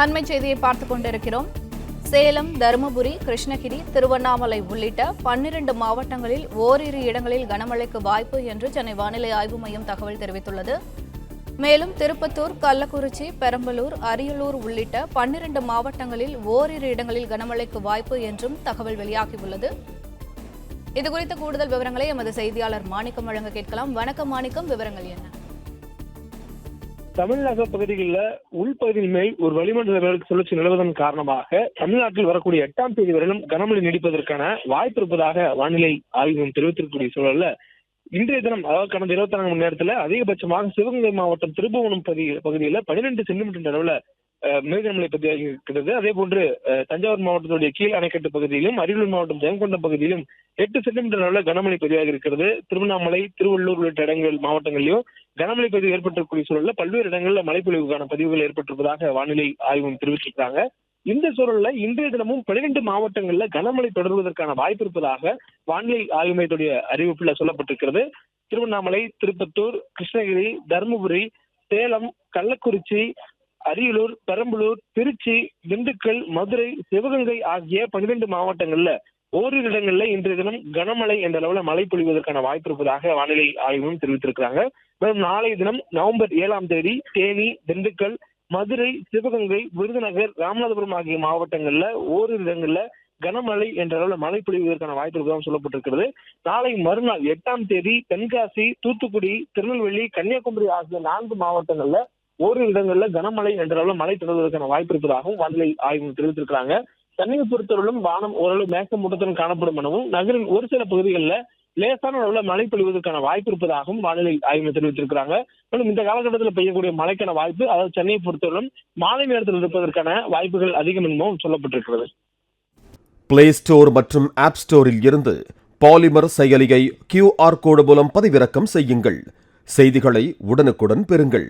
அண்மைச் செய்தியை பார்த்துக் கொண்டிருக்கிறோம். சேலம், தருமபுரி, கிருஷ்ணகிரி, திருவண்ணாமலை உள்ளிட்ட 12 மாவட்டங்களில் ஓரிரு இடங்களில் கனமழைக்கு வாய்ப்பு என்று சென்னை வானிலை ஆய்வு மையம் தகவல் தெரிவித்துள்ளது. மேலும் திருப்பத்தூர், கள்ளக்குறிச்சி, பெரம்பலூர், அரியலூர் உள்ளிட்ட 12 மாவட்டங்களில் ஓரிரு இடங்களில் கனமழைக்கு வாய்ப்பு என்றும் தகவல் வெளியாகியுள்ளது. இதுகுறித்த கூடுதல் விவரங்களை எமது செய்தியாளர் மாணிக்கம் வழங்க கேட்கலாம். வணக்கம் மாணிக்கம், விவரங்கள் என்ன? தமிழக பகுதிகளில் உள்பகுதியின் மேல் ஒரு வளிமண்டல சுழற்சி நிலவுவதன் காரணமாக தமிழ்நாட்டில் வரக்கூடிய 8ஆம் தேதி வரையிலும் கனமழை நீடிப்பதற்கான வாய்ப்பு இருப்பதாக வானிலை ஆய்வு தெரிவித்திருக்கக்கூடிய சூழல்ல இன்றைய தினம், அதாவது கடந்த 24 மணி நேரத்தில் அதிகபட்சமாக சிவகங்கை மாவட்டம் திருபுவனம் பகுதியில் 12 சென்டிமீட்டர் அளவுல மேகமழை பதிவாகி இருக்கிறது. அதே போன்று தஞ்சாவூர் மாவட்டத்துடைய கீழ் அணைக்கட்டு பகுதியிலும், அரியலூர் மாவட்டம் ஜெயங்கொண்டம் பகுதியிலும் 8 சென்டிமீட்டர் அளவுல கனமழை பதிவாகி இருக்கிறது. திருவண்ணாமலை, திருவள்ளூர் உள்ளிட்ட இடங்கள் மாவட்டங்களிலும் கனமழை பதிவு ஏற்பட்டிருக்கக்கூடிய சூழல்ல பல்வேறு இடங்களில் மழைப்பொழிவுக்கான பதிவுகள் ஏற்பட்டிருப்பதாக வானிலை ஆய்வு தெரிவிச்சிருக்காங்க. இந்த சூழல்ல இன்றைய தினமும் 12 மாவட்டங்கள்ல கனமழை தொடர்வதற்கான வாய்ப்பு இருப்பதாக வானிலை ஆய்வு மையத்துடைய அறிவிப்புல சொல்லப்பட்டிருக்கிறது. திருவண்ணாமலை, திருப்பத்தூர், கிருஷ்ணகிரி, தருமபுரி, சேலம், கள்ளக்குறிச்சி, அரியலூர், பெரம்பலூர், திருச்சி, திண்டுக்கல், மதுரை, சிவகங்கை ஆகிய 12 மாவட்டங்கள்ல ஓரிரு இடங்கள்ல இன்றைய தினம் கனமழை என்ற அளவுல மழை பொழிவதற்கான வாய்ப்பு இருப்பதாக வானிலை ஆய்வும் தெரிவித்திருக்கிறாங்க. மேலும் நாளைய தினம் நவம்பர் 7ஆம் தேதி தேனி, திண்டுக்கல், மதுரை, சிவகங்கை, விருதுநகர், ராமநாதபுரம் ஆகிய மாவட்டங்கள்ல ஓரிரு இடங்கள்ல கனமழை என்ற அளவுல மழை பொழிவதற்கான வாய்ப்பு இருப்பதாக சொல்லப்பட்டிருக்கிறது. நாளை மறுநாள் 8ஆம் தேதி தென்காசி, தூத்துக்குடி, திருநெல்வேலி, கன்னியாகுமரி ஆகிய 4 மாவட்டங்கள்ல ஓரிரு இடங்கள்ல கனமழை என்ற அளவுல மழை தொடர்வதற்கான வாய்ப்பு இருப்பதாகவும் வானிலை ஆய்வு தெரிவித்திருக்கிறாங்க. சென்னையை பொறுத்தவரையிலும் வானம் ஓரளவு மேகமூட்டத்துடன் காணப்படும் எனவும், நகரின் ஒரு சில பகுதிகளில் லேசான அளவுல மழை பொழிவதற்கான வாய்ப்பு இருப்பதாகவும் வானிலை ஆய்வு தெரிவித்திருக்கிறாங்க. மேலும் இந்த காலகட்டத்தில் பெய்யக்கூடிய மழைக்கான வாய்ப்பு, அதாவது சென்னையை பொறுத்தவரையிலும் மாலை நேரத்தில் இருப்பதற்கான வாய்ப்புகள் அதிகம் எனவும் சொல்லப்பட்டிருக்கிறது. பிளே ஸ்டோர் மற்றும் ஆப் ஸ்டோரில் இருந்து பாலிமர் செயலியை QR கோடு மூலம் பதிவிறக்கம் செய்யுங்கள். செய்திகளை உடனுக்குடன் பெறுங்கள்.